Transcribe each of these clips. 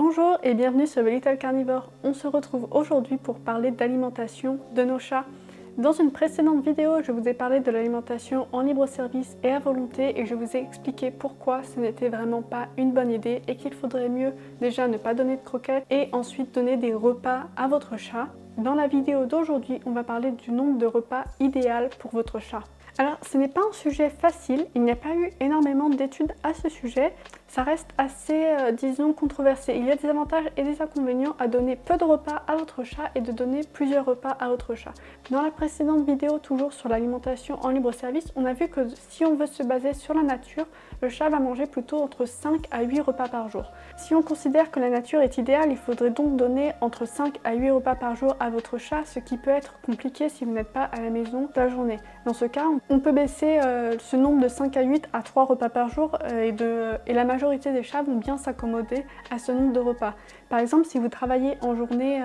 Bonjour et bienvenue sur The Little Carnivore. On se retrouve aujourd'hui pour parler d'alimentation de nos chats. Dans une précédente vidéo, je vous ai parlé de l'alimentation en libre service et à volonté et je vous ai expliqué pourquoi ce n'était vraiment pas une bonne idée et qu'il faudrait mieux déjà ne pas donner de croquettes et ensuite donner des repas à votre chat. Dans la vidéo d'aujourd'hui, on va parler du nombre de repas idéal pour votre chat. Alors, ce n'est pas un sujet facile, il n'y a pas eu énormément d'études à ce sujet. Ça reste assez, disons, controversé. Il y a des avantages et des inconvénients à donner peu de repas à votre chat et de donner plusieurs repas à votre chat. Dans la précédente vidéo, toujours sur l'alimentation en libre service, on a vu que si on veut se baser sur la nature, le chat va manger plutôt entre 5 à 8 repas par jour. Si on considère que la nature est idéale, il faudrait donc donner entre 5 à 8 repas par jour à votre chat, ce qui peut être compliqué si vous n'êtes pas à la maison toute la journée. Dans ce cas, on peut baisser ce nombre de 5 à 8 à 3 repas par jour et la majorité des chats vont bien s'accommoder à ce nombre de repas. Par exemple, si vous travaillez en journée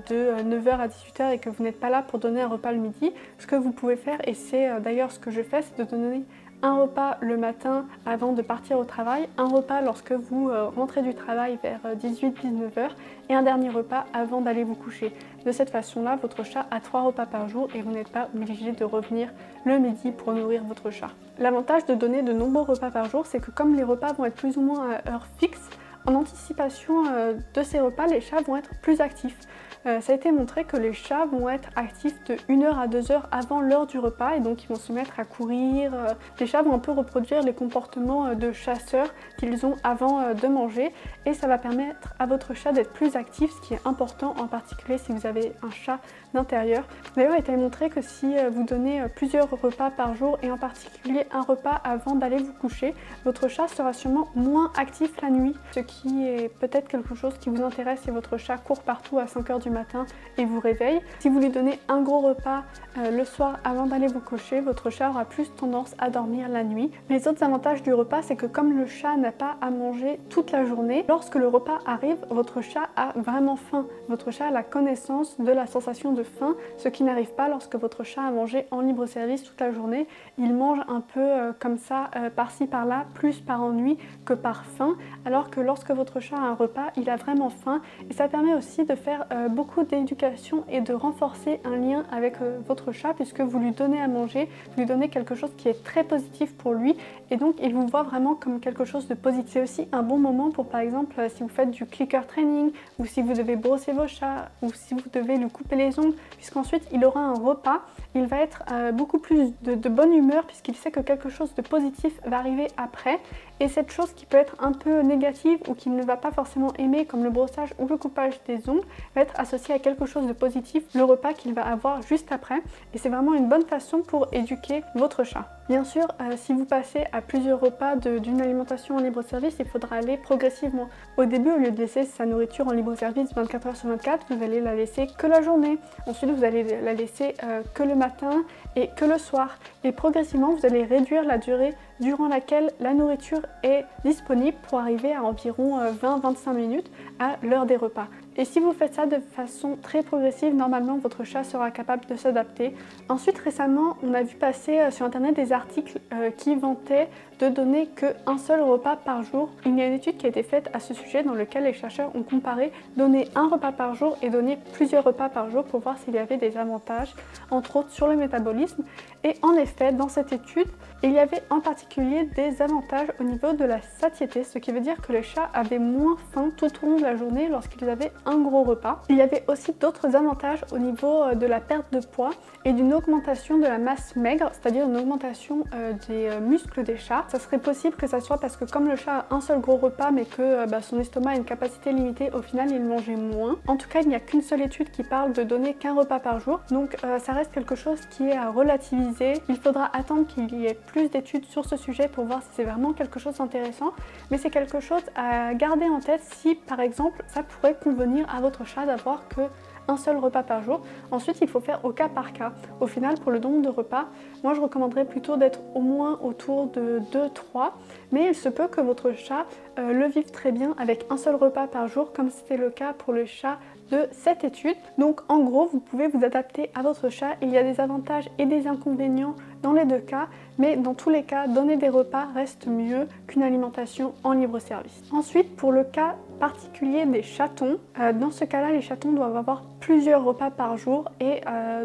de 9h à 18h et que vous n'êtes pas là pour donner un repas le midi, ce que vous pouvez faire, et c'est d'ailleurs ce que je fais, c'est de donner un repas le matin avant de partir au travail, un repas lorsque vous rentrez du travail vers 18-19h et un dernier repas avant d'aller vous coucher. De cette façon-là, votre chat a 3 repas par jour et vous n'êtes pas obligé de revenir le midi pour nourrir votre chat. L'avantage de donner de nombreux repas par jour, c'est que comme les repas vont être plus ou moins à heure fixe, en anticipation de ces repas, les chats vont être plus actifs. Ça a été montré que les chats vont être actifs de 1h à 2h avant l'heure du repas et donc ils vont se mettre à courir. Les chats vont un peu reproduire les comportements de chasseurs qu'ils ont avant de manger et ça va permettre à votre chat d'être plus actif, ce qui est important en particulier si vous avez un chat d'intérieur. D'ailleurs, il a été montré que si vous donnez plusieurs repas par jour et en particulier un repas avant d'aller vous coucher, votre chat sera sûrement moins actif la nuit, ce qui est peut-être quelque chose qui vous intéresse si votre chat court partout à 5h du matin et vous réveille. Si vous lui donnez un gros repas le soir avant d'aller vous coucher, votre chat aura plus tendance à dormir la nuit. Les autres avantages du repas, c'est que comme le chat n'a pas à manger toute la journée, lorsque le repas arrive, votre chat a vraiment faim. Votre chat a la connaissance de la sensation de faim, ce qui n'arrive pas lorsque votre chat a mangé en libre service toute la journée. Il mange un peu comme ça, par-ci par-là, plus par ennui que par faim, alors que lorsque votre chat a un repas, il a vraiment faim et ça permet aussi de faire beaucoup d'éducation et de renforcer un lien avec votre chat puisque vous lui donnez à manger, vous lui donnez quelque chose qui est très positif pour lui et donc il vous voit vraiment comme quelque chose de positif. C'est aussi un bon moment pour par exemple si vous faites du clicker training ou si vous devez brosser vos chats ou si vous devez lui couper les ongles puisqu'ensuite il aura un repas, il va être beaucoup plus de bonne humeur puisqu'il sait que quelque chose de positif va arriver après et cette chose qui peut être un peu négative ou qu'il ne va pas forcément aimer comme le brossage ou le coupage des ongles va être associé à quelque chose de positif, le repas qu'il va avoir juste après et c'est vraiment une bonne façon pour éduquer votre chat. Bien sûr, si vous passez à plusieurs repas d'une alimentation en libre service, il faudra aller progressivement. Au début, au lieu de laisser sa nourriture en libre service 24h sur 24, vous allez la laisser que la journée. Ensuite, vous allez la laisser que le matin et que le soir. Et progressivement, vous allez réduire la durée durant laquelle la nourriture est disponible pour arriver à environ 20-25 minutes à l'heure des repas. Et si vous faites ça de façon très progressive, normalement votre chat sera capable de s'adapter. Ensuite, récemment, on a vu passer sur internet des articles qui vantaient de donner qu'un seul repas par jour. Il y a une étude qui a été faite à ce sujet dans laquelle les chercheurs ont comparé donner un repas par jour et donner plusieurs repas par jour pour voir s'il y avait des avantages, entre autres sur le métabolisme. Et en effet, dans cette étude, il y avait en particulier des avantages au niveau de la satiété, ce qui veut dire que les chats avaient moins faim tout au long de la journée lorsqu'ils avaient un gros repas. Il y avait aussi d'autres avantages au niveau de la perte de poids et d'une augmentation de la masse maigre, c'est-à-dire une augmentation des muscles des chats. Ça serait possible que ça soit parce que comme le chat a un seul gros repas mais que son estomac a une capacité limitée, au final il mangeait moins. En tout cas, il n'y a qu'une seule étude qui parle de donner qu'un repas par jour, donc ça reste quelque chose qui est à relativiser. Il faudra attendre qu'il y ait plus d'études sur ce sujet pour voir si c'est vraiment quelque chose d'intéressant, mais c'est quelque chose à garder en tête si par exemple ça pourrait convenir à votre chat d'avoir que un seul repas par jour. Ensuite, il faut faire au cas par cas. Au final, pour le nombre de repas, moi je recommanderais plutôt d'être au moins autour de 2-3, mais il se peut que votre chat le vive très bien avec un seul repas par jour, comme c'était le cas pour le chat de cette étude. Donc en gros, vous pouvez vous adapter à votre chat. Il y a des avantages et des inconvénients dans les deux cas, mais dans tous les cas, donner des repas reste mieux qu'une alimentation en libre service. Ensuite, pour le cas particulier des chatons, dans ce cas-là, les chatons doivent avoir plusieurs repas par jour et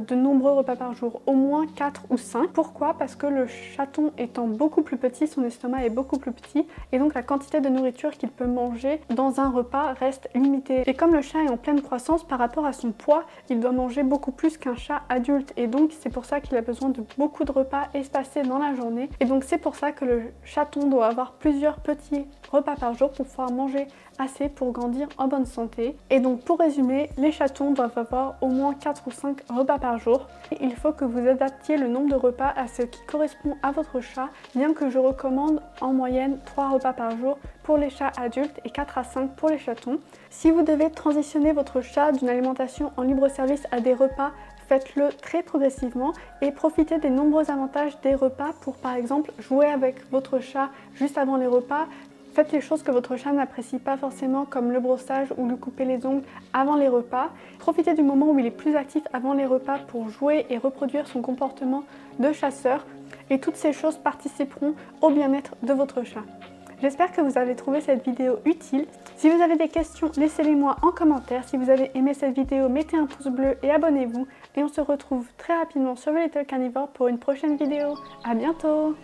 de nombreux repas par jour, au moins 4 ou 5. Pourquoi? Parce que le chaton étant beaucoup plus petit, son estomac est beaucoup plus petit et donc la quantité de nourriture qu'il peut manger dans un repas reste limitée. Et comme le chat est en pleine croissance par rapport à son poids, il doit manger beaucoup plus qu'un chat adulte et donc c'est pour ça qu'il a besoin de beaucoup de repas espacés dans la journée. Et donc c'est pour ça que le chaton doit avoir plusieurs petits repas par jour pour pouvoir manger assez pour grandir en bonne santé. Et donc pour résumer, les chatons doivent avoir au moins 4 ou 5 repas par jour. Et il faut que vous adaptiez le nombre de repas à ce qui correspond à votre chat, bien que je recommande en moyenne 3 repas par jour pour les chats adultes et 4 à 5 pour les chatons. Si vous devez transitionner votre chat d'une alimentation en libre service à des repas, faites-le très progressivement et profitez des nombreux avantages des repas pour par exemple jouer avec votre chat juste avant les repas. Faites les choses que votre chat n'apprécie pas forcément comme le brossage ou lui couper les ongles avant les repas. Profitez du moment où il est plus actif avant les repas pour jouer et reproduire son comportement de chasseur et toutes ces choses participeront au bien-être de votre chat. J'espère que vous avez trouvé cette vidéo utile. Si vous avez des questions, laissez-les moi en commentaire. Si vous avez aimé cette vidéo, mettez un pouce bleu et abonnez-vous. Et on se retrouve très rapidement sur The Little Carnivore pour une prochaine vidéo. À bientôt!